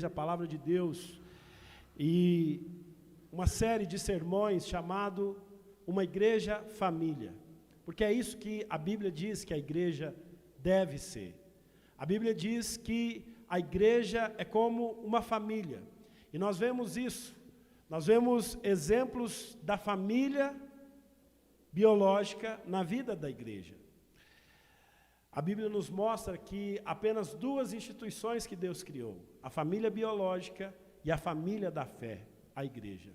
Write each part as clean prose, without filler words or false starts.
A palavra de Deus e uma série de sermões chamado Uma Igreja Família, porque é isso que a Bíblia diz que a igreja deve ser. A Bíblia diz que a igreja é como uma família, e nós vemos isso, nós vemos exemplos da família biológica na vida da igreja. A Bíblia nos mostra que apenas duas instituições que Deus criou, a família biológica e a família da fé, a igreja.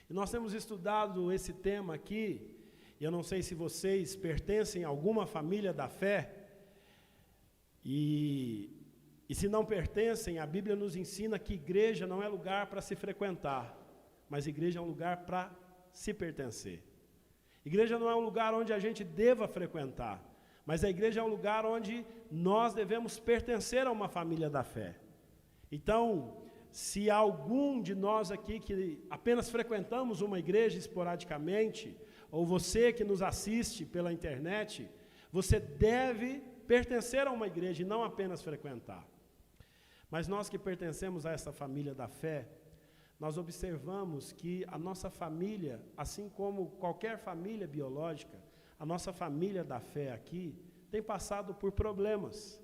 E nós temos estudado esse tema aqui, e eu não sei se vocês pertencem a alguma família da fé, e se não pertencem, a Bíblia nos ensina que igreja não é lugar para se frequentar, mas igreja é um lugar para se pertencer. Igreja não é um lugar onde a gente deva frequentar, mas a igreja é um lugar onde nós devemos pertencer a uma família da fé. Então, se há algum de nós aqui que apenas frequentamos uma igreja esporadicamente, ou você que nos assiste pela internet, você deve pertencer a uma igreja e não apenas frequentar. Mas nós que pertencemos a essa família da fé, nós observamos que a nossa família, assim como qualquer família biológica, a nossa família da fé aqui tem passado por problemas.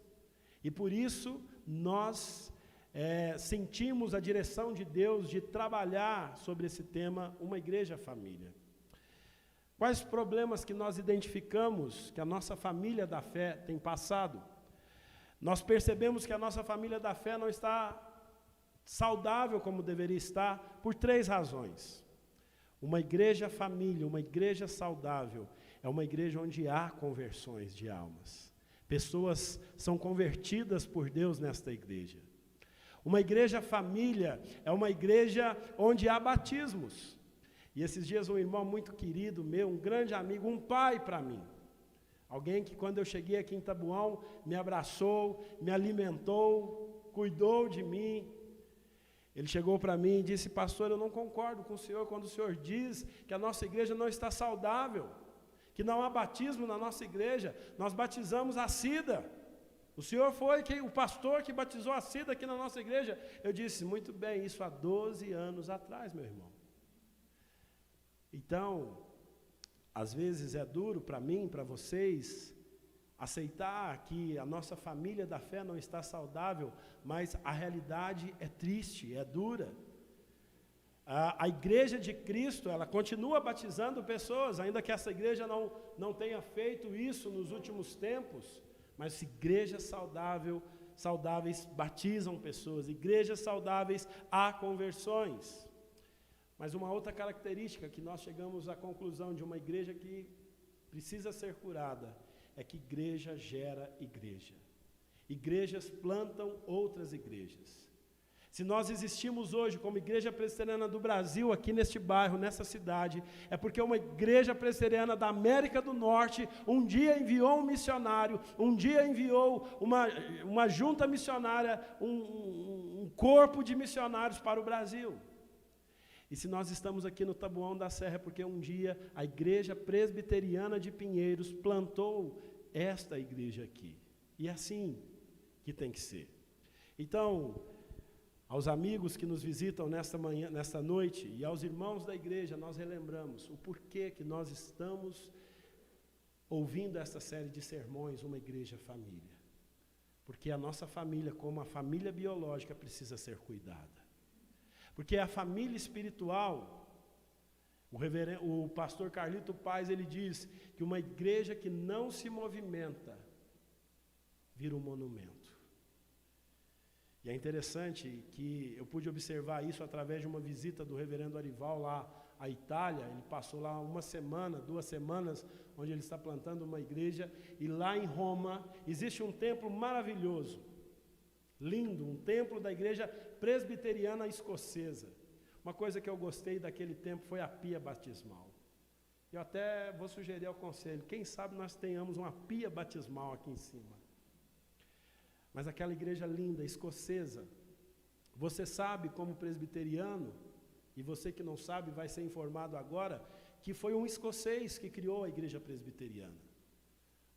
E por isso nós sentimos a direção de Deus de trabalhar sobre esse tema, uma igreja família. Quais problemas que nós identificamos que a nossa família da fé tem passado? Nós percebemos que a nossa família da fé não está saudável como deveria estar por 3 razões. Uma igreja família, uma igreja saudável, é uma igreja onde há conversões de almas. Pessoas são convertidas por Deus nesta igreja. Uma igreja família é uma igreja onde há batismos. E esses dias um irmão muito querido meu, um grande amigo, um pai para mim, alguém que quando eu cheguei aqui em Taboão, me abraçou, me alimentou, cuidou de mim. Ele chegou para mim e disse: pastor, eu não concordo com o senhor quando o senhor diz que a nossa igreja não está saudável, que não há batismo na nossa igreja. Nós batizamos a Cida. O senhor foi o pastor que batizou a Cida aqui na nossa igreja. Eu disse: muito bem, isso há 12 anos atrás, meu irmão. Então, às vezes é duro para mim, para vocês, aceitar que a nossa família da fé não está saudável, mas a realidade é triste, é dura. A igreja de Cristo, ela continua batizando pessoas, ainda que essa igreja não tenha feito isso nos últimos tempos, mas igrejas saudáveis batizam pessoas, igrejas saudáveis há conversões. Mas uma outra característica que nós chegamos à conclusão de uma igreja que precisa ser curada, é que igreja gera igreja. Igrejas plantam outras igrejas. Se nós existimos hoje como Igreja Presbiteriana do Brasil, aqui neste bairro, nessa cidade, é porque uma igreja presbiteriana da América do Norte um dia enviou um missionário, um dia enviou uma junta missionária, um corpo de missionários para o Brasil. E se nós estamos aqui no Taboão da Serra, é porque um dia a Igreja Presbiteriana de Pinheiros plantou esta igreja aqui. E é assim que tem que ser. Então, aos amigos que nos visitam nesta noite, e aos irmãos da igreja, nós relembramos o porquê que nós estamos ouvindo essa série de sermões, uma igreja família. Porque a nossa família, como a família biológica, precisa ser cuidada. Porque a família espiritual, o pastor Carlito Paz, ele diz que uma igreja que não se movimenta, vira um monumento. E é interessante que eu pude observar isso através de uma visita do reverendo Arival lá à Itália. Ele passou lá 1 semana, 2 semanas, onde ele está plantando uma igreja. E lá em Roma existe um templo maravilhoso, lindo, um templo da igreja presbiteriana escocesa. Uma coisa que eu gostei daquele templo foi a pia batismal. Eu até vou sugerir ao conselho, quem sabe nós tenhamos uma pia batismal aqui em cima. Mas aquela igreja linda, escocesa, você sabe como presbiteriano, e você que não sabe vai ser informado agora, que foi um escocês que criou a igreja presbiteriana.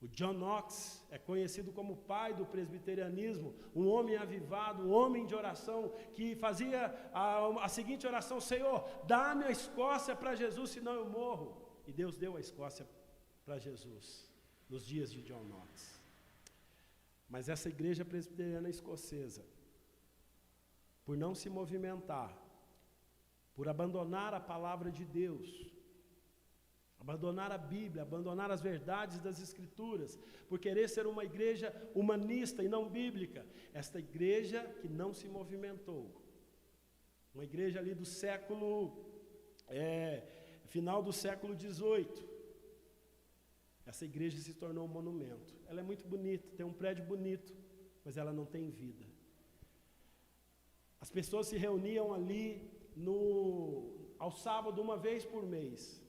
O John Knox é conhecido como o pai do presbiterianismo, um homem avivado, um homem de oração, que fazia a seguinte oração: Senhor, dá-me a Escócia para Jesus, senão eu morro. E Deus deu a Escócia para Jesus, nos dias de John Knox. Mas essa igreja presbiteriana escocesa, por não se movimentar, por abandonar a palavra de Deus, abandonar a Bíblia, abandonar as verdades das Escrituras, por querer ser uma igreja humanista e não bíblica, esta igreja que não se movimentou, uma igreja ali do final do século XVIII, essa igreja se tornou um monumento. Ela é muito bonita, tem um prédio bonito, mas ela não tem vida. As pessoas se reuniam ali ao sábado, uma vez por mês.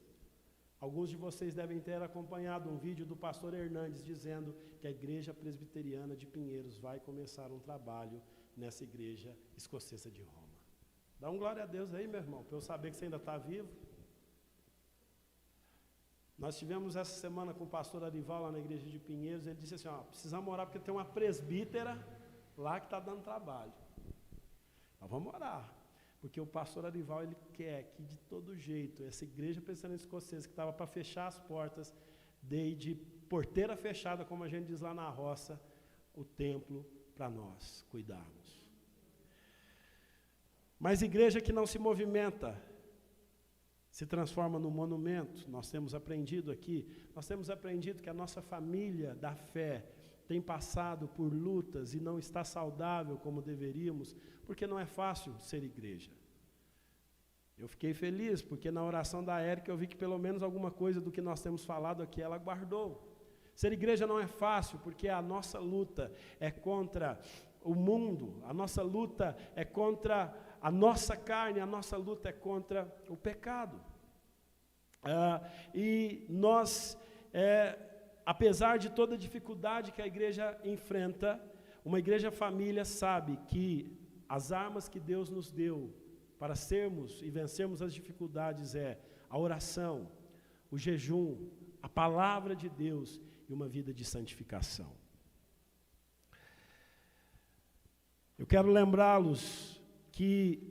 Alguns de vocês devem ter acompanhado um vídeo do pastor Hernandes dizendo que a igreja presbiteriana de Pinheiros vai começar um trabalho nessa igreja escocesa de Roma. Dá um glória a Deus aí, meu irmão, para eu saber que você ainda está vivo. Nós tivemos essa semana com o pastor Arival lá na igreja de Pinheiros. Ele disse assim: precisamos orar porque tem uma presbítera lá que está dando trabalho. Então vamos orar. Porque o pastor Arival, ele quer que de todo jeito, essa igreja presbiteriana escocesa que estava para fechar as portas, de porteira fechada, como a gente diz lá na roça, o templo para nós cuidarmos. Mas igreja que não se movimenta, se transforma num monumento. Nós temos aprendido que a nossa família da fé tem passado por lutas e não está saudável como deveríamos, porque não é fácil ser igreja. Eu fiquei feliz, porque na oração da Érica eu vi que pelo menos alguma coisa do que nós temos falado aqui ela guardou. Ser igreja não é fácil, porque a nossa luta é contra o mundo, a nossa luta é contra a nossa carne, a nossa luta é contra o pecado. E nós, apesar de toda a dificuldade que a igreja enfrenta, uma igreja família sabe que as armas que Deus nos deu para sermos e vencermos as dificuldades é a oração, o jejum, a palavra de Deus e uma vida de santificação. Eu quero lembrá-los que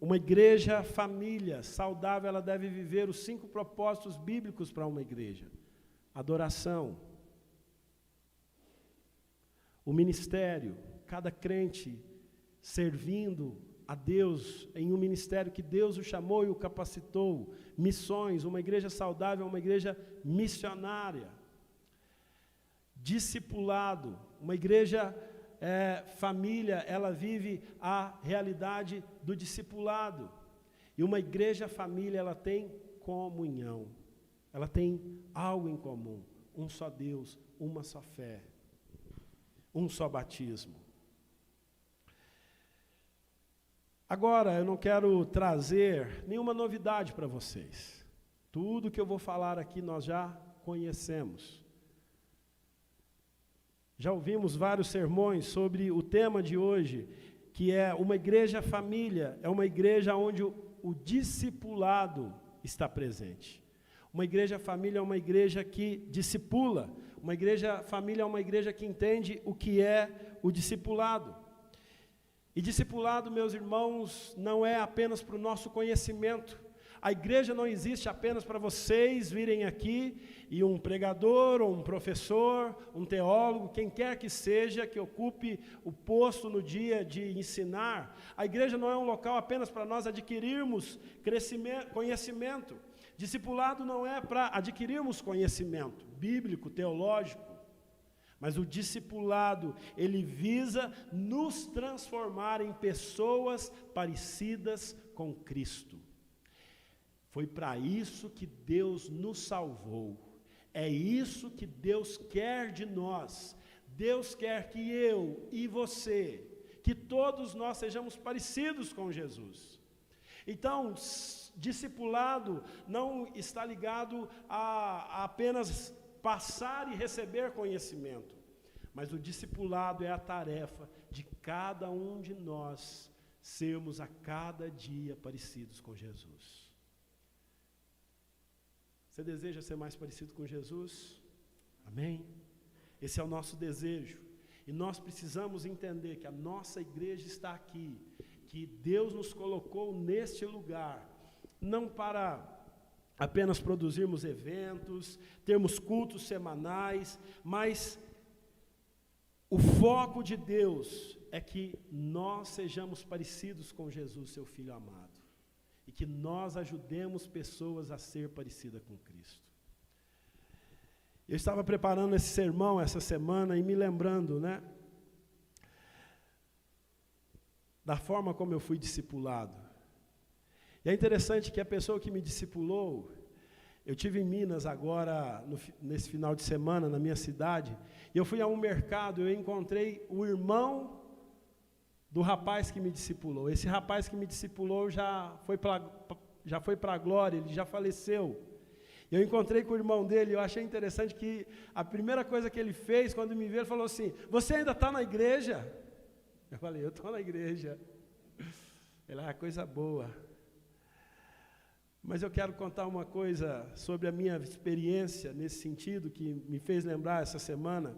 uma igreja família saudável, ela deve viver os 5 propósitos bíblicos para uma igreja: adoração, o ministério, cada crente servindo a Deus em um ministério que Deus o chamou e o capacitou, missões, uma igreja saudável, uma igreja missionária, discipulado, uma igreja família, ela vive a realidade do discipulado. E uma igreja família, ela tem comunhão, ela tem algo em comum: um só Deus, uma só fé, um só batismo. Agora, eu não quero trazer nenhuma novidade para vocês. Tudo que eu vou falar aqui nós já conhecemos. Já ouvimos vários sermões sobre o tema de hoje, que é uma igreja família, é uma igreja onde o discipulado está presente. Uma igreja família é uma igreja que discipula, uma igreja família é uma igreja que entende o que é o discipulado. E discipulado, meus irmãos, não é apenas para o nosso conhecimento. A igreja não existe apenas para vocês virem aqui e um pregador, ou um professor, um teólogo, quem quer que seja, que ocupe o posto no dia de ensinar. A igreja não é um local apenas para nós adquirirmos conhecimento. Discipulado não é para adquirirmos conhecimento bíblico, teológico. Mas o discipulado, ele visa nos transformar em pessoas parecidas com Cristo. Foi para isso que Deus nos salvou. É isso que Deus quer de nós. Deus quer que eu e você, que todos nós sejamos parecidos com Jesus. Então, discipulado não está ligado a apenas passar e receber conhecimento, mas o discipulado é a tarefa de cada um de nós sermos a cada dia parecidos com Jesus. Você deseja ser mais parecido com Jesus? Amém? Esse é o nosso desejo. E nós precisamos entender que a nossa igreja está aqui, que Deus nos colocou neste lugar, não para apenas produzirmos eventos, termos cultos semanais, mas o foco de Deus é que nós sejamos parecidos com Jesus, seu Filho amado, e que nós ajudemos pessoas a ser parecidas com Cristo. Eu estava preparando esse sermão essa semana e me lembrando, da forma como eu fui discipulado. E é interessante que a pessoa que me discipulou, eu tive em Minas agora, nesse final de semana, na minha cidade, e eu fui a um mercado, eu encontrei o irmão do rapaz que me discipulou. Esse rapaz que me discipulou já foi para a glória, ele já faleceu. Eu encontrei com o irmão dele, eu achei interessante que a primeira coisa que ele fez, quando me viu, ele falou assim: você ainda está na igreja? Eu falei: eu estou na igreja. Ele: coisa boa. Mas eu quero contar uma coisa sobre a minha experiência nesse sentido, que me fez lembrar essa semana,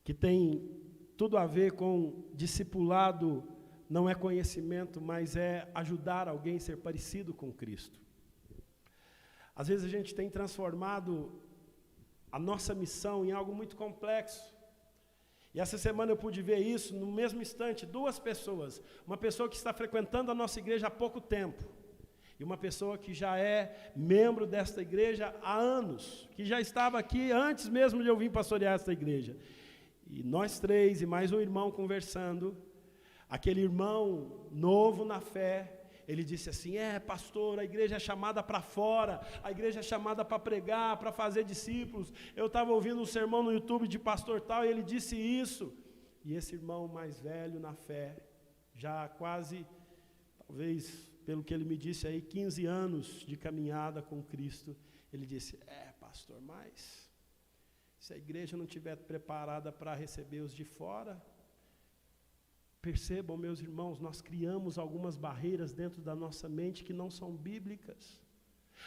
que tem tudo a ver com discipulado, não é conhecimento, mas é ajudar alguém a ser parecido com Cristo. Às vezes a gente tem transformado a nossa missão em algo muito complexo. E essa semana eu pude ver isso no mesmo instante, duas pessoas. Uma pessoa que está frequentando a nossa igreja há pouco tempo, e uma pessoa que já é membro desta igreja há anos, que já estava aqui antes mesmo de eu vir pastorear esta igreja. E nós três, e mais um irmão conversando, aquele irmão novo na fé, ele disse assim: pastor, a igreja é chamada para fora, a igreja é chamada para pregar, para fazer discípulos. Eu estava ouvindo um sermão no YouTube de pastor tal, e ele disse isso. E esse irmão mais velho na fé, já quase, talvez, pelo que ele me disse aí, 15 anos de caminhada com Cristo, ele disse: pastor, mas se a igreja não estiver preparada para receber os de fora... Percebam, meus irmãos, nós criamos algumas barreiras dentro da nossa mente que não são bíblicas.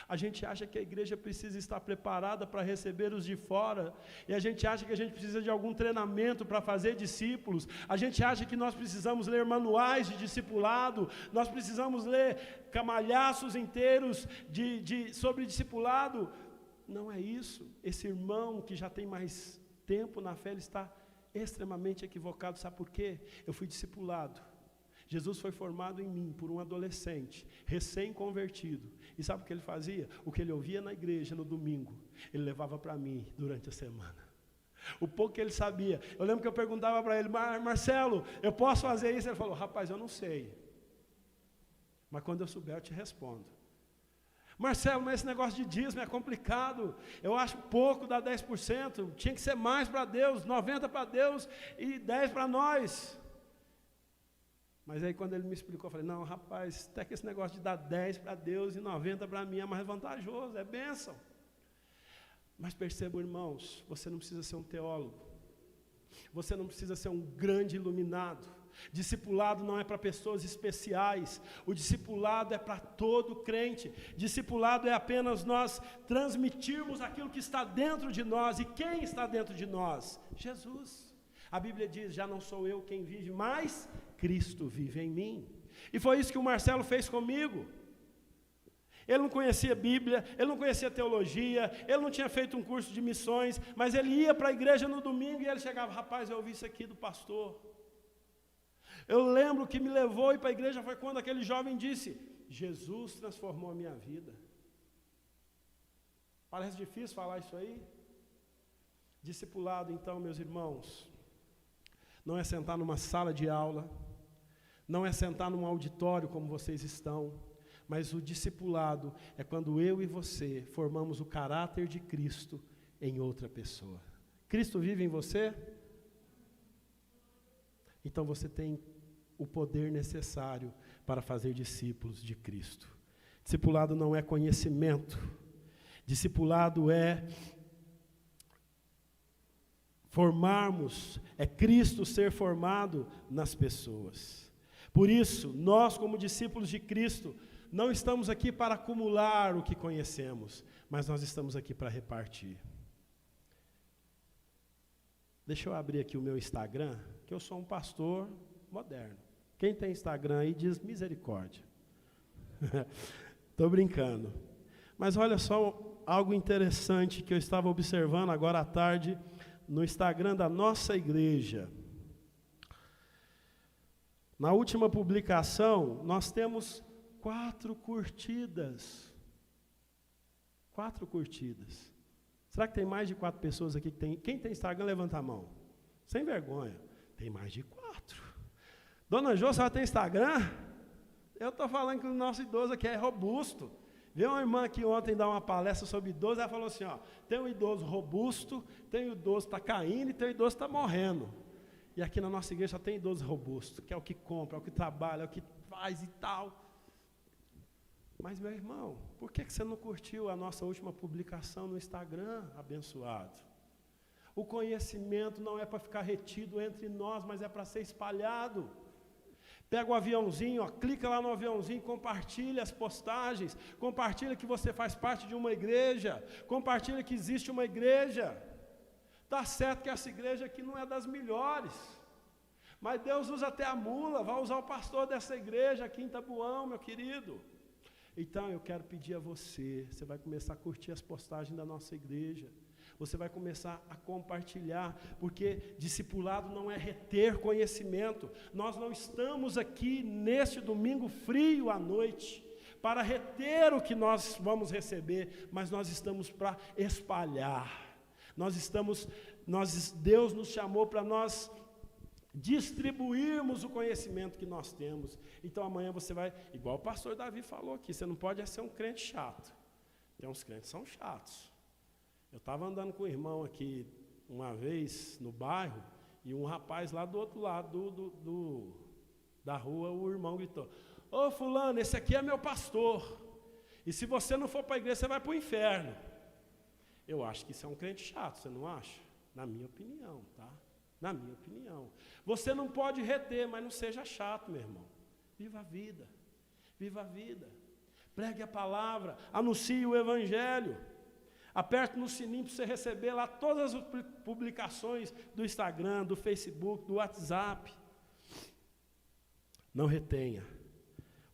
A gente acha que a igreja precisa estar preparada para receber os de fora, e a gente acha que a gente precisa de algum treinamento para fazer discípulos, a gente acha que nós precisamos ler manuais de discipulado, nós precisamos ler camalhaços inteiros sobre discipulado. Não é isso. Esse irmão que já tem mais tempo na fé, ele está extremamente equivocado. Sabe por quê? Eu fui discipulado. Jesus foi formado em mim por um adolescente, recém-convertido. E sabe o que ele fazia? O que ele ouvia na igreja no domingo, ele levava para mim durante a semana. O pouco que ele sabia. Eu lembro que eu perguntava para ele: Marcelo, eu posso fazer isso? Ele falou: rapaz, eu não sei. Mas quando eu souber, eu te respondo. Marcelo, mas esse negócio de dízimo é complicado, eu acho pouco, dá 10%, tinha que ser mais para Deus, 90% para Deus e 10% para nós. Mas aí quando ele me explicou, eu falei: não, rapaz, até que esse negócio de dar 10% para Deus e 90% para mim é mais vantajoso, é bênção. Mas percebam, irmãos, você não precisa ser um teólogo, você não precisa ser um grande iluminado. Discipulado não é para pessoas especiais, o discipulado é para todo crente. Discipulado é apenas nós transmitirmos aquilo que está dentro de nós. E quem está dentro de nós? Jesus. A Bíblia diz: já não sou eu quem vive, mas Cristo vive em mim. E foi isso que o Marcelo fez comigo. Ele não conhecia Bíblia, ele não conhecia teologia, ele não tinha feito um curso de missões, mas ele ia para a igreja no domingo e ele chegava: rapaz, eu ouvi isso aqui do pastor. Eu lembro que me levou a ir para a igreja foi quando aquele jovem disse: Jesus transformou a minha vida. Parece difícil falar isso aí? Discipulado, então, meus irmãos, não é sentar numa sala de aula, não é sentar num auditório como vocês estão, mas o discipulado é quando eu e você formamos o caráter de Cristo em outra pessoa. Cristo vive em você? Então você tem o poder necessário para fazer discípulos de Cristo. Discipulado não é conhecimento. Discipulado é formarmos, é Cristo ser formado nas pessoas. Por isso, nós como discípulos de Cristo, não estamos aqui para acumular o que conhecemos, mas nós estamos aqui para repartir. Deixa eu abrir aqui o meu Instagram, que eu sou um pastor moderno. Quem tem Instagram aí diz misericórdia. Estou brincando. Mas olha só algo interessante que eu estava observando agora à tarde no Instagram da nossa igreja. Na última publicação, nós temos 4 curtidas. 4 curtidas. Será que tem mais de 4 pessoas aqui que tem? Quem tem Instagram, levanta a mão. Sem vergonha. Tem mais de 4. Dona Jô, você tem Instagram? Eu estou falando que o nosso idoso aqui é robusto. Veio uma irmã aqui ontem dar uma palestra sobre idoso, ela falou assim, ó, tem um idoso robusto, tem um idoso que está caindo e tem um idoso que está morrendo. E aqui na nossa igreja só tem idoso robusto, que é o que compra, é o que trabalha, é o que faz e tal. Mas, meu irmão, por que você não curtiu a nossa última publicação no Instagram, abençoado? O conhecimento não é para ficar retido entre nós, mas é para ser espalhado. Pega o aviãozinho, ó, clica lá no aviãozinho, compartilha as postagens, compartilha que você faz parte de uma igreja, compartilha que existe uma igreja. Está certo que essa igreja aqui não é das melhores, mas Deus usa até a mula, vai usar o pastor dessa igreja aqui em Tabuão, meu querido. Então eu quero pedir a você vai começar a curtir as postagens da nossa igreja, você vai começar a compartilhar, porque discipulado não é reter conhecimento. Nós não estamos aqui neste domingo frio à noite para reter o que nós vamos receber, mas nós estamos para espalhar. Deus nos chamou para nós distribuirmos o conhecimento que nós temos. Então amanhã você vai, igual o pastor Davi falou aqui, você não pode ser um crente chato. Tem uns crentes que são chatos. Eu estava andando com o irmão aqui uma vez no bairro, e um rapaz lá do outro lado da rua, o irmão gritou, ô fulano, esse aqui é meu pastor, e se você não for para a igreja, você vai para o inferno. Eu acho que isso é um crente chato, você não acha? Na minha opinião, tá? Na minha opinião. Você não pode reter, mas não seja chato, meu irmão. Viva a vida. Viva a vida. Pregue a palavra, anuncie o evangelho. Aperte no sininho para você receber lá todas as publicações do Instagram, do Facebook, do WhatsApp. Não retenha.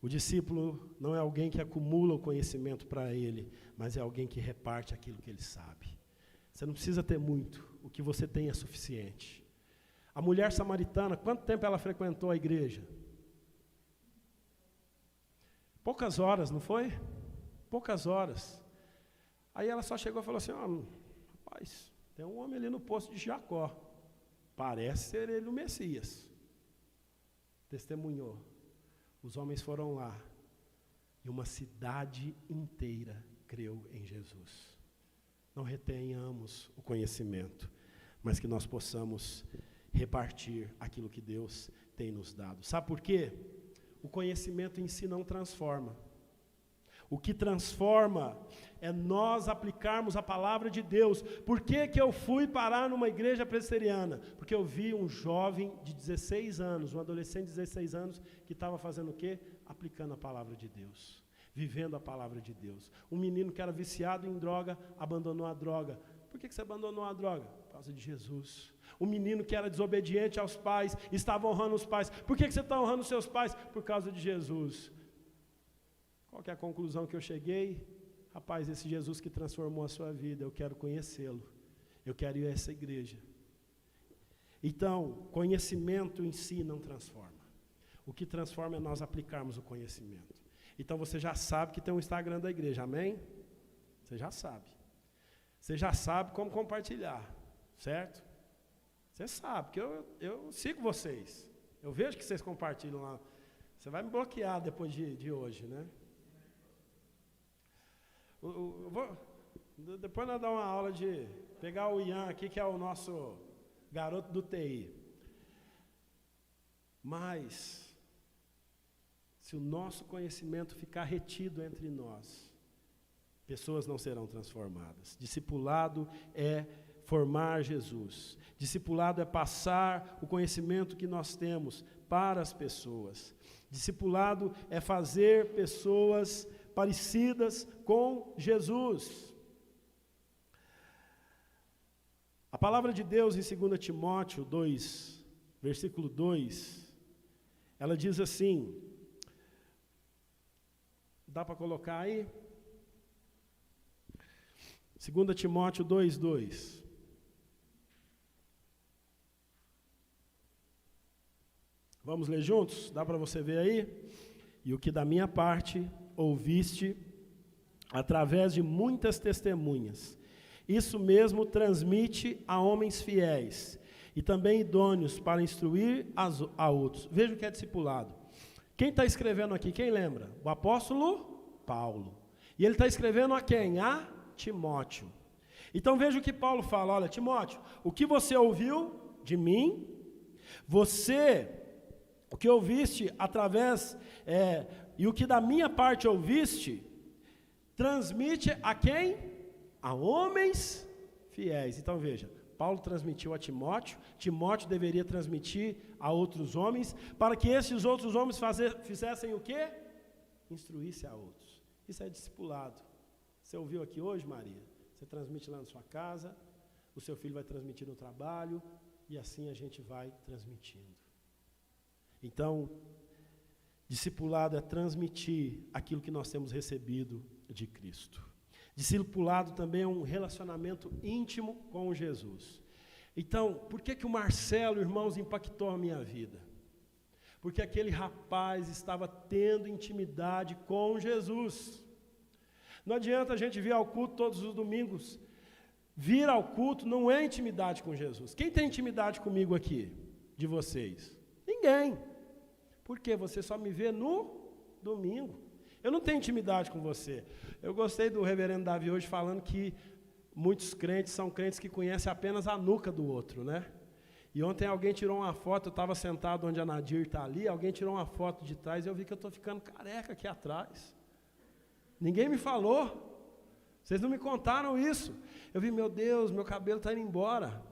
O discípulo não é alguém que acumula o conhecimento para ele, mas é alguém que reparte aquilo que ele sabe. Você não precisa ter muito, o que você tem é suficiente. A mulher samaritana, quanto tempo ela frequentou a igreja? Poucas horas, não foi? Poucas horas. Aí ela só chegou e falou assim, rapaz, tem um homem ali no poço de Jacó, parece ser ele o Messias. Testemunhou. Os homens foram lá, e uma cidade inteira creu em Jesus. Não retenhamos o conhecimento, mas que nós possamos repartir aquilo que Deus tem nos dado. Sabe por quê? O conhecimento em si não transforma. O que transforma é nós aplicarmos a palavra de Deus. Por que eu fui parar numa igreja presbiteriana? Porque eu vi um jovem de 16 anos, um adolescente de 16 anos, que estava fazendo o quê? Aplicando a palavra de Deus, vivendo a palavra de Deus. Um menino que era viciado em droga, abandonou a droga. Por que você abandonou a droga? Por causa de Jesus. Um menino que era desobediente aos pais, estava honrando os pais. Por que você está honrando os seus pais? Por causa de Jesus. Qual que é a conclusão que eu cheguei? Rapaz, esse Jesus que transformou a sua vida, eu quero conhecê-lo. Eu quero ir a essa igreja. Então, conhecimento em si não transforma. O que transforma é nós aplicarmos o conhecimento. Então, você já sabe que tem um Instagram da igreja, amém? Você já sabe. Você já sabe como compartilhar, certo? Você sabe, porque eu sigo vocês. Eu vejo que vocês compartilham lá. Você vai me bloquear depois de hoje, né? Depois nós damos uma aula de pegar o Ian aqui, que é o nosso garoto do TI. Mas, se o nosso conhecimento ficar retido entre nós, pessoas não serão transformadas. Discipulado é formar Jesus. Discipulado é passar o conhecimento que nós temos para as pessoas. Discipulado é fazer pessoas parecidas com Jesus. A palavra de Deus em 2 Timóteo 2, versículo 2, ela diz assim, dá para colocar aí? 2 Timóteo 2, 2. Vamos ler juntos? Dá para você ver aí? E o que da minha parte ouviste, através de muitas testemunhas, isso mesmo transmite a homens fiéis e também idôneos para instruir a outros. Veja o que é discipulado. Quem está escrevendo aqui, quem lembra? O apóstolo Paulo. E ele está escrevendo a quem? A Timóteo. Então veja o que Paulo fala, olha, Timóteo, o que você ouviu de mim, o que ouviste através, e o que da minha parte ouviste, transmite a quem? A homens fiéis. Então veja, Paulo transmitiu a Timóteo, Timóteo deveria transmitir a outros homens, para que esses outros homens fizessem o quê? Instruísse a outros. Isso é discipulado. Você ouviu aqui hoje, Maria? Você transmite lá na sua casa, o seu filho vai transmitir no trabalho, e assim a gente vai transmitindo. Então, discipulado é transmitir aquilo que nós temos recebido de Cristo. Discipulado também é um relacionamento íntimo com Jesus. Então, por que o Marcelo, irmãos, impactou a minha vida? Porque aquele rapaz estava tendo intimidade com Jesus. Não adianta a gente vir ao culto todos os domingos. Vir ao culto não é intimidade com Jesus. Quem tem intimidade comigo aqui, de vocês? Ninguém. Por quê? Você só me vê no domingo. Eu não tenho intimidade com você. Eu gostei do reverendo Davi hoje falando que muitos crentes são crentes que conhecem apenas a nuca do outro, né? E ontem alguém tirou uma foto, eu estava sentado onde a Nadir está ali, alguém tirou uma foto de trás e eu vi que eu estou ficando careca aqui atrás. Ninguém me falou. Vocês não me contaram isso. Eu vi, meu Deus, meu cabelo está indo embora.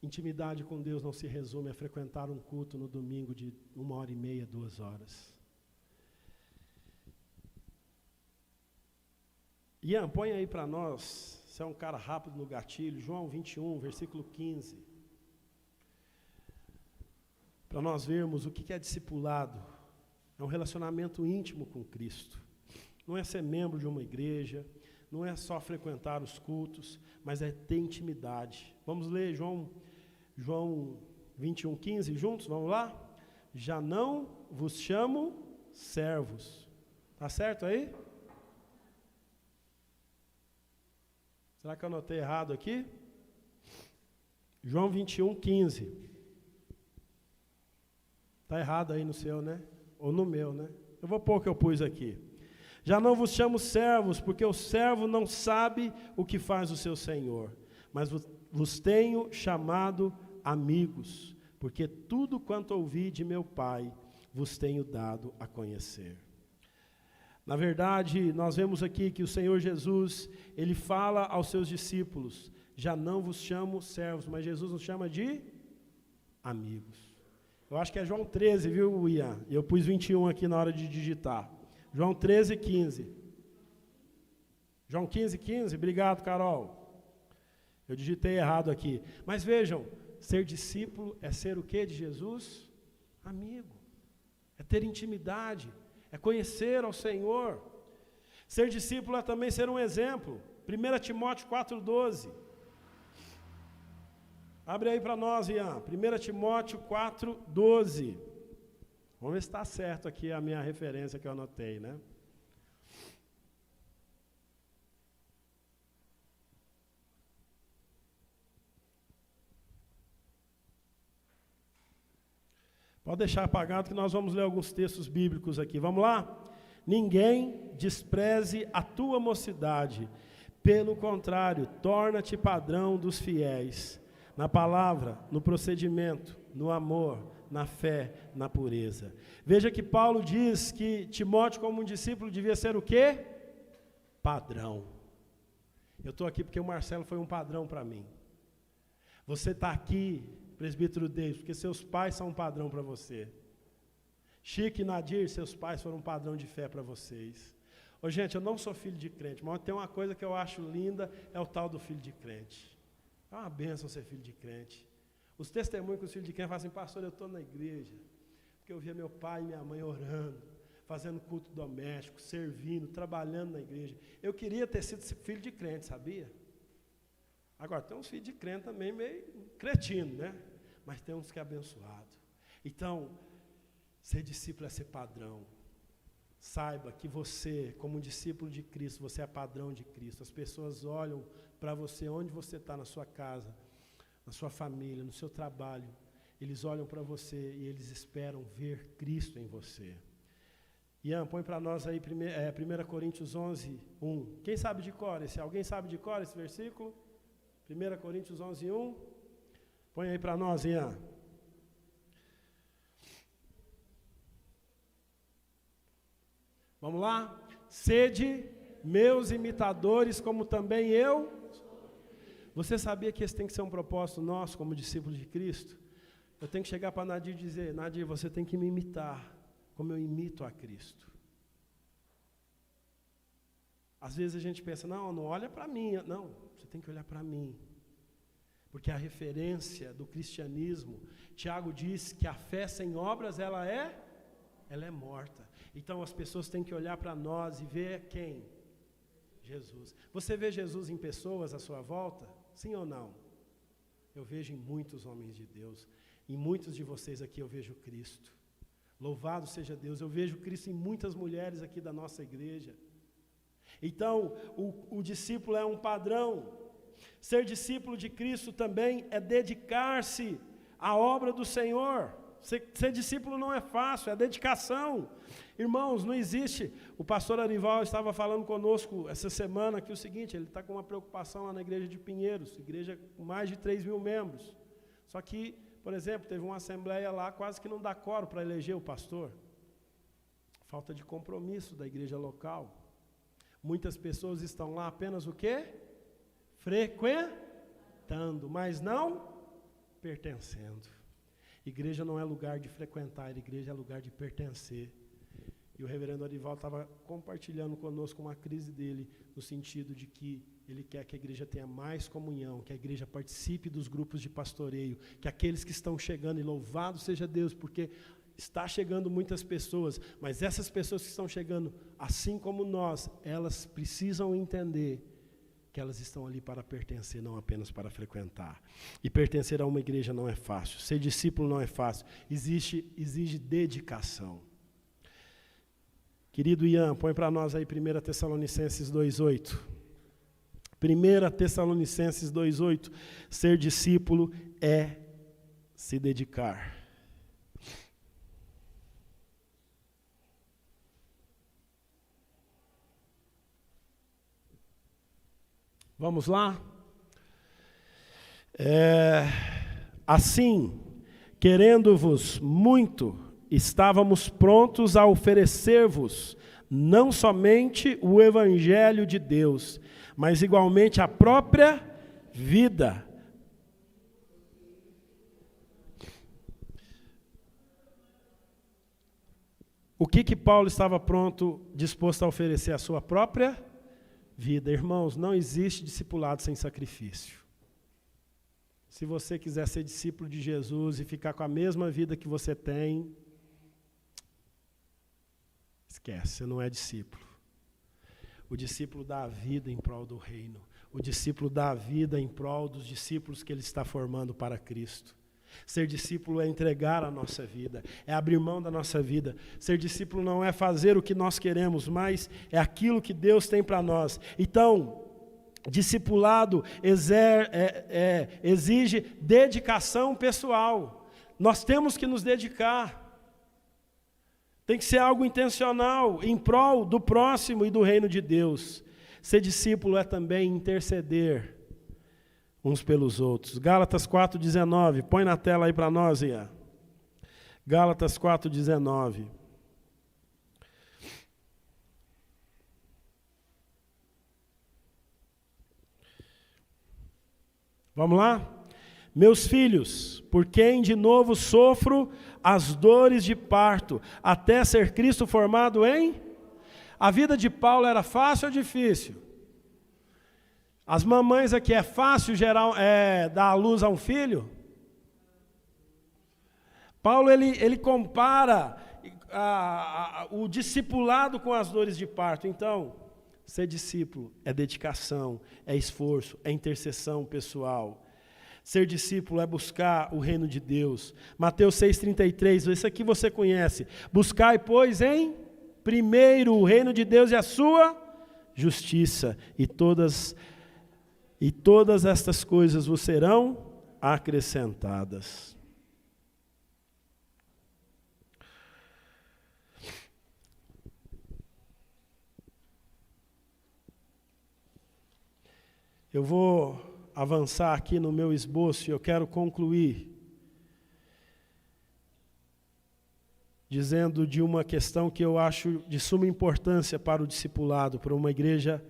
Intimidade com Deus não se resume a frequentar um culto no domingo de 1h30, 2 horas. Ian, põe aí para nós, você é um cara rápido no gatilho, João 21, versículo 15. Para nós vermos o que é discipulado. É um relacionamento íntimo com Cristo. Não é ser membro de uma igreja, não é só frequentar os cultos, mas é ter intimidade. Vamos ler João 21, 15 juntos, vamos lá? Já não vos chamo servos. Tá certo aí? Será que eu anotei errado aqui? João 21, 15. Está errado aí no seu, né? Ou no meu, né? Eu vou pôr o que eu pus aqui. Já não vos chamo servos, porque o servo não sabe o que faz o seu senhor, mas vos tenho chamado amigos, porque tudo quanto ouvi de meu Pai vos tenho dado a conhecer. Na verdade, nós vemos aqui que o Senhor Jesus, Ele fala aos seus discípulos, já não vos chamo servos, mas Jesus nos chama de amigos. Eu acho que é João 13, viu, Ian? Eu pus 21 aqui na hora de digitar. João 13, 15. João 15, 15, obrigado, Carol. Eu digitei errado aqui. Mas vejam, ser discípulo é ser o que de Jesus? Amigo. É ter intimidade. É conhecer ao Senhor. Ser discípulo é também ser um exemplo. 1 Timóteo 4,12. Abre aí para nós, Ian. 1 Timóteo 4,12. Vamos ver se está certo aqui a minha referência que eu anotei, né? Pode deixar apagado que nós vamos ler alguns textos bíblicos aqui. Vamos lá? Ninguém despreze a tua mocidade. Pelo contrário, torna-te padrão dos fiéis. Na palavra, no procedimento, no amor, na fé, na pureza. Veja que Paulo diz que Timóteo, como um discípulo, devia ser o quê? Padrão. Eu estou aqui porque o Marcelo foi um padrão para mim. Você está aqui, presbítero David, porque seus pais são um padrão para você. Chico e Nadir, seus pais foram um padrão de fé para vocês. Ô, gente, eu não sou filho de crente, mas tem uma coisa que eu acho linda, é o tal do filho de crente. É uma bênção ser filho de crente. Os testemunhos que os filhos de crente falam assim, pastor, eu estou na igreja, porque eu via meu pai e minha mãe orando, fazendo culto doméstico, servindo, trabalhando na igreja. Eu queria ter sido filho de crente, sabia? Agora, tem uns filhos de crente também meio cretino, né? Mas tem uns que é abençoado. Então, ser discípulo é ser padrão. Saiba que você, como discípulo de Cristo, você é padrão de Cristo. As pessoas olham para você, onde você está, na sua casa, na sua família, no seu trabalho. Eles olham para você e eles esperam ver Cristo em você. Ian, põe para nós aí 1 Coríntios 11, 1. Quem sabe de cor? Alguém sabe de cor esse versículo? 1 Coríntios 11, 1. Põe aí para nós, Ian. Vamos lá? Sede meus imitadores, como também eu. Você sabia que esse tem que ser um propósito nosso, como discípulos de Cristo? Eu tenho que chegar para Nadir e dizer, Nadir, você tem que me imitar, como eu imito a Cristo. Às vezes a gente pensa, não olha para mim. Não, você tem que olhar para mim. Porque a referência do cristianismo, Tiago diz que a fé sem obras, ela é morta. Então as pessoas têm que olhar para nós e ver quem? Jesus. Você vê Jesus em pessoas à sua volta? Sim ou não? Eu vejo em muitos homens de Deus. Em muitos de vocês aqui eu vejo Cristo. Louvado seja Deus. Eu vejo Cristo em muitas mulheres aqui da nossa igreja. Então, o discípulo é um padrão. Ser discípulo de Cristo também é dedicar-se à obra do Senhor. Ser discípulo não é fácil, é dedicação. Irmãos, não existe. O pastor Arival estava falando conosco essa semana que o seguinte, ele está com uma preocupação lá na igreja de Pinheiros, igreja com mais de 3.000 membros. Só que, por exemplo, teve uma assembleia lá, quase que não dá quórum para eleger o pastor. Falta de compromisso da igreja local. Muitas pessoas estão lá apenas o quê? Frequentando, mas não pertencendo. Igreja não é lugar de frequentar, igreja é lugar de pertencer. E o reverendo Arival estava compartilhando conosco uma crise dele, no sentido de que ele quer que a igreja tenha mais comunhão, que a igreja participe dos grupos de pastoreio, que aqueles que estão chegando, e louvado seja Deus, porque está chegando muitas pessoas, mas essas pessoas que estão chegando, assim como nós, elas precisam entender que elas estão ali para pertencer, não apenas para frequentar. E pertencer a uma igreja não é fácil, ser discípulo não é fácil, exige dedicação. Querido Ian, põe para nós aí 1 Tessalonicenses 2,8. 1 Tessalonicenses 2,8. Ser discípulo é se dedicar. Vamos lá? Assim, querendo-vos muito, estávamos prontos a oferecer-vos não somente o Evangelho de Deus, mas igualmente a própria vida. O que Paulo estava pronto, disposto a oferecer? A sua própria vida. Irmãos, não existe discipulado sem sacrifício. Se você quiser ser discípulo de Jesus e ficar com a mesma vida que você tem, esquece, você não é discípulo. O discípulo dá a vida em prol do reino. O discípulo dá a vida em prol dos discípulos que ele está formando para Cristo. Ser discípulo é entregar a nossa vida, é abrir mão da nossa vida. Ser discípulo não é fazer o que nós queremos, mas é aquilo que Deus tem para nós. Então, discipulado exige dedicação pessoal. Nós temos que nos dedicar. Tem que ser algo intencional, em prol do próximo e do reino de Deus. Ser discípulo é também interceder uns pelos outros. Gálatas 4,19, põe na tela aí para nós, Ian. Gálatas 4,19. Vamos lá? Meus filhos, por quem de novo sofro as dores de parto, até ser Cristo formado em... A vida de Paulo era fácil ou difícil? As mamães aqui, é fácil dar à luz a um filho? Paulo, ele compara o discipulado com as dores de parto. Então, ser discípulo é dedicação, é esforço, é intercessão pessoal. Ser discípulo é buscar o reino de Deus. Mateus 6,33, isso aqui você conhece. Buscai, pois, em primeiro o reino de Deus e a sua justiça, e todas estas coisas vos serão acrescentadas. Eu vou avançar aqui no meu esboço e eu quero concluir dizendo de uma questão que eu acho de suma importância para o discipulado, para uma igreja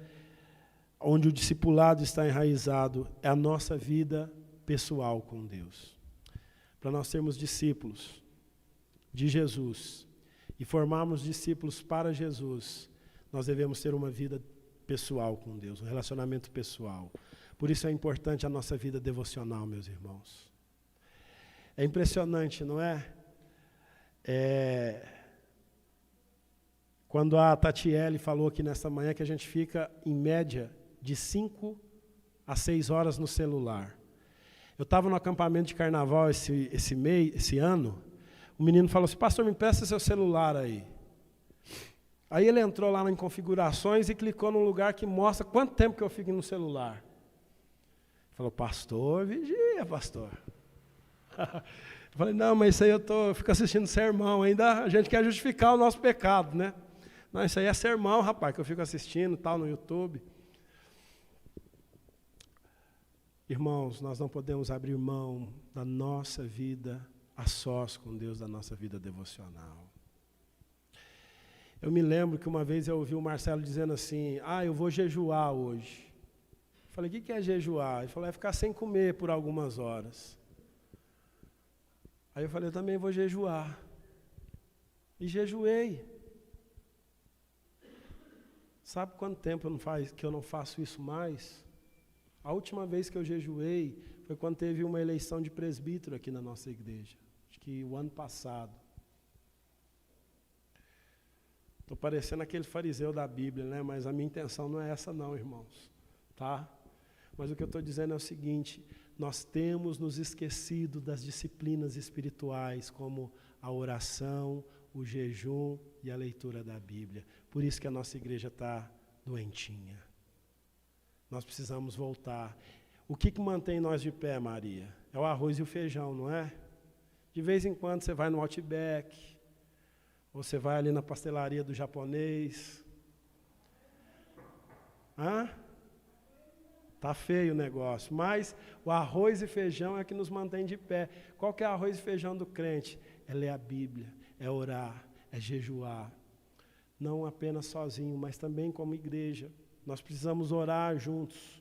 onde o discipulado está enraizado, é a nossa vida pessoal com Deus. Para nós sermos discípulos de Jesus e formarmos discípulos para Jesus, nós devemos ter uma vida pessoal com Deus, um relacionamento pessoal. Por isso é importante a nossa vida devocional, meus irmãos. É impressionante, não é? Quando a Tatiele falou aqui nessa manhã que a gente fica, em média, de 5 a 6 horas no celular. Eu estava no acampamento de carnaval esse ano, o menino falou assim, pastor, me empresta seu celular aí. Aí ele entrou lá em configurações e clicou num lugar que mostra quanto tempo que eu fico no celular. Falou, pastor, vigia, pastor. Eu falei, não, mas isso aí eu fico assistindo sermão, ainda a gente quer justificar o nosso pecado, né? Não, isso aí é sermão, rapaz, que eu fico assistindo, tal, no YouTube. Irmãos, nós não podemos abrir mão da nossa vida a sós com Deus, da nossa vida devocional. Eu me lembro que uma vez eu ouvi o Marcelo dizendo assim, eu vou jejuar hoje. Eu falei, o que é jejuar? Ele falou, é ficar sem comer por algumas horas. Aí eu falei, eu também vou jejuar. E jejuei. Sabe quanto tempo que eu não faço isso mais? A última vez que eu jejuei foi quando teve uma eleição de presbítero aqui na nossa igreja. Acho que o ano passado. Estou parecendo aquele fariseu da Bíblia, né? Mas a minha intenção não é essa não, irmãos. Tá? Mas o que eu estou dizendo é o seguinte, nós temos nos esquecido das disciplinas espirituais, como a oração, o jejum e a leitura da Bíblia. Por isso que a nossa igreja está doentinha. Nós precisamos voltar. O que mantém nós de pé, Maria? É o arroz e o feijão, não é? De vez em quando você vai no Outback, ou você vai ali na pastelaria do japonês. Tá feio o negócio, mas o arroz e feijão é que nos mantém de pé. Qual que é o arroz e feijão do crente? É ler a Bíblia, é orar, é jejuar. Não apenas sozinho, mas também como igreja. Nós precisamos orar juntos.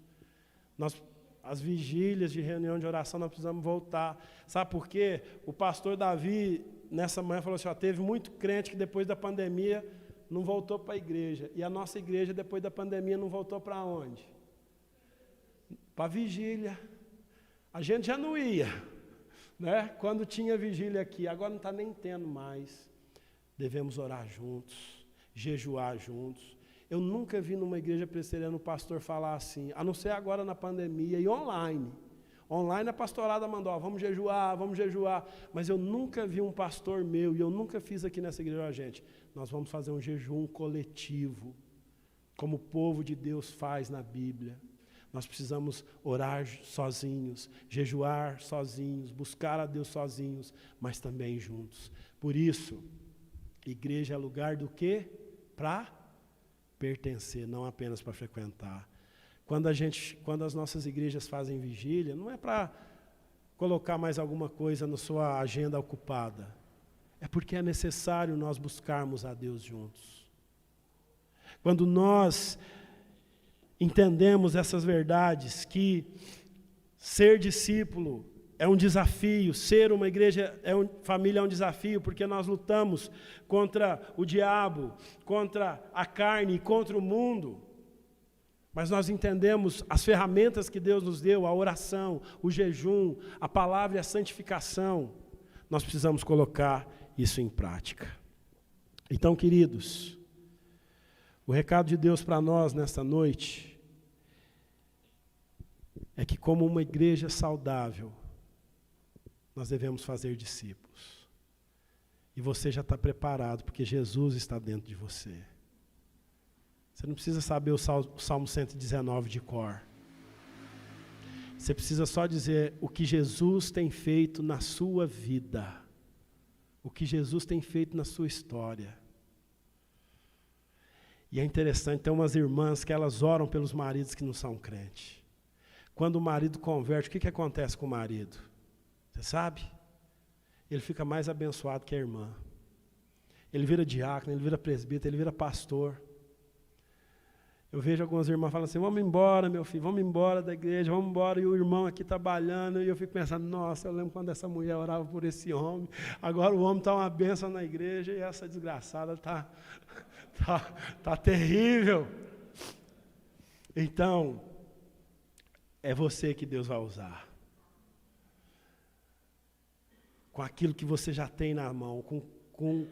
As vigílias de reunião de oração, nós precisamos voltar. Sabe por quê? O pastor Davi, nessa manhã, falou assim, teve muito crente que depois da pandemia não voltou para a igreja. E a nossa igreja, depois da pandemia, não voltou para onde? Para a vigília. A gente já não ia, né? Quando tinha vigília aqui, agora não está nem tendo mais. Devemos orar juntos, jejuar juntos. Eu nunca vi numa igreja presbiteriana o pastor falar assim, a não ser agora na pandemia e online. Online a pastorada mandou, vamos jejuar. Mas eu nunca vi um pastor meu, e eu nunca fiz aqui nessa igreja, gente, nós vamos fazer um jejum coletivo, como o povo de Deus faz na Bíblia. Nós precisamos orar sozinhos, jejuar sozinhos, buscar a Deus sozinhos, mas também juntos. Por isso, igreja é lugar do quê? Para pertencer, não apenas para frequentar. Quando as nossas igrejas fazem vigília, não é para colocar mais alguma coisa na sua agenda ocupada. É porque é necessário nós buscarmos a Deus juntos. Quando nós entendemos essas verdades, que ser discípulo é um desafio, ser uma igreja, família é um desafio, porque nós lutamos contra o diabo, contra a carne, contra o mundo. Mas nós entendemos as ferramentas que Deus nos deu, a oração, o jejum, a palavra e a santificação. Nós precisamos colocar isso em prática. Então, queridos, o recado de Deus para nós nesta noite é que, como uma igreja saudável, nós devemos fazer discípulos. E você já está preparado, porque Jesus está dentro de você. Você não precisa saber o Salmo 119 de cor. Você precisa só dizer o que Jesus tem feito na sua vida. O que Jesus tem feito na sua história. E é interessante, tem umas irmãs que elas oram pelos maridos que não são crentes. Quando o marido converte, o que acontece com o marido? Você sabe? Ele fica mais abençoado que a irmã. Ele vira diácono, ele vira presbítero, ele vira pastor. Eu vejo algumas irmãs falando assim, vamos embora, meu filho, vamos embora da igreja, vamos embora, e o irmão aqui trabalhando, e eu fico pensando, nossa, eu lembro quando essa mulher orava por esse homem, agora o homem está uma bênção na igreja, e essa desgraçada tá terrível. Então, é você que Deus vai usar. Com aquilo que você já tem na mão, com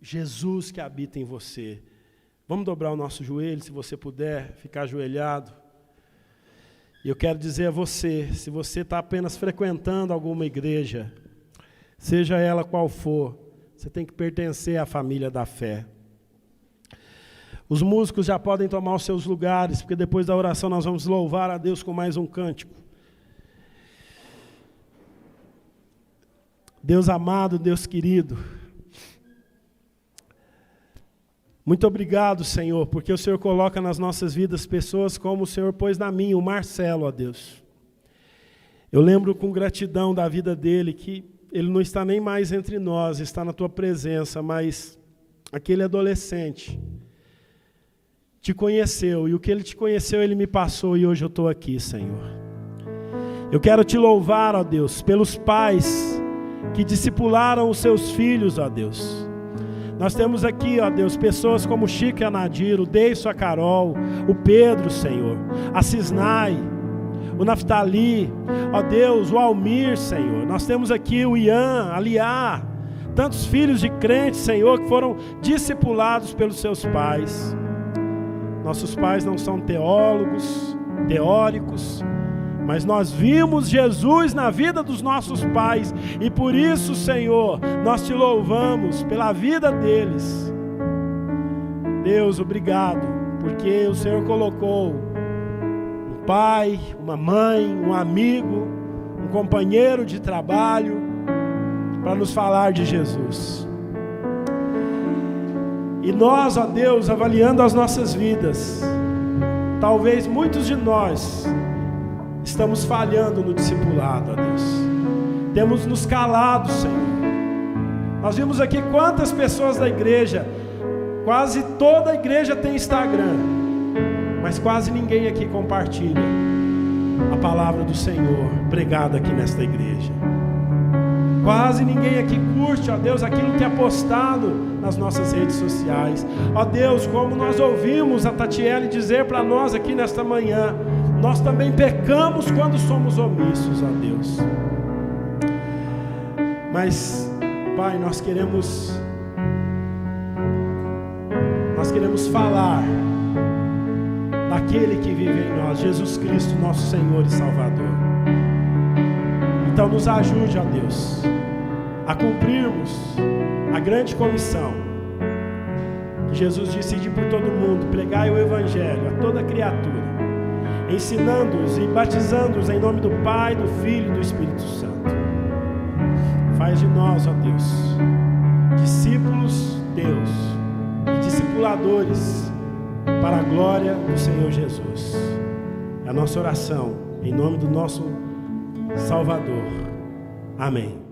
Jesus que habita em você. Vamos dobrar o nosso joelho, se você puder, ficar ajoelhado. E eu quero dizer a você, se você está apenas frequentando alguma igreja, seja ela qual for, você tem que pertencer à família da fé. Os músicos já podem tomar os seus lugares, porque depois da oração nós vamos louvar a Deus com mais um cântico. Deus amado, Deus querido, muito obrigado, Senhor, porque o Senhor coloca nas nossas vidas pessoas como o Senhor pôs na minha, o Marcelo, ó Deus. Eu lembro com gratidão da vida dele, que ele não está nem mais entre nós, está na tua presença, mas aquele adolescente te conheceu, e o que ele te conheceu, ele me passou, e hoje eu estou aqui, Senhor. Eu quero te louvar, ó Deus, pelos pais que discipularam os seus filhos, ó Deus. Nós temos aqui, ó Deus, pessoas como o Chico e a Nadir, o Deison, a Carol, o Pedro, Senhor, a Cisnai, o Naftali, ó Deus, o Almir, Senhor. Nós temos aqui o Ian, a Liá, tantos filhos de crentes, Senhor, que foram discipulados pelos seus pais. Nossos pais não são teólogos, teóricos, mas nós vimos Jesus na vida dos nossos pais, e por isso, Senhor, nós te louvamos pela vida deles. Deus, obrigado, porque o Senhor colocou um pai, uma mãe, um amigo, um companheiro de trabalho, para nos falar de Jesus. E nós, ó Deus, avaliando as nossas vidas, talvez muitos de nós estamos falhando no discipulado, ó Deus. Temos nos calado, Senhor. Nós vimos aqui quantas pessoas da igreja, quase toda a igreja tem Instagram, mas quase ninguém aqui compartilha a palavra do Senhor pregada aqui nesta igreja. Quase ninguém aqui curte, ó Deus, aquilo que é postado nas nossas redes sociais. Ó Deus, como nós ouvimos a Tatiele dizer para nós aqui nesta manhã, nós também pecamos quando somos omissos, ó Deus. Mas, Pai, nós queremos falar daquele que vive em nós, Jesus Cristo, nosso Senhor e Salvador. Então nos ajude, ó Deus, a cumprirmos a grande comissão que Jesus disse: ide por todo mundo, pregai o Evangelho a toda criatura, ensinando-os e batizando-os em nome do Pai, do Filho e do Espírito Santo. Faz de nós, ó Deus, discípulos teus e discipuladores para a glória do Senhor Jesus. É a nossa oração, em nome do nosso Salvador. Amém.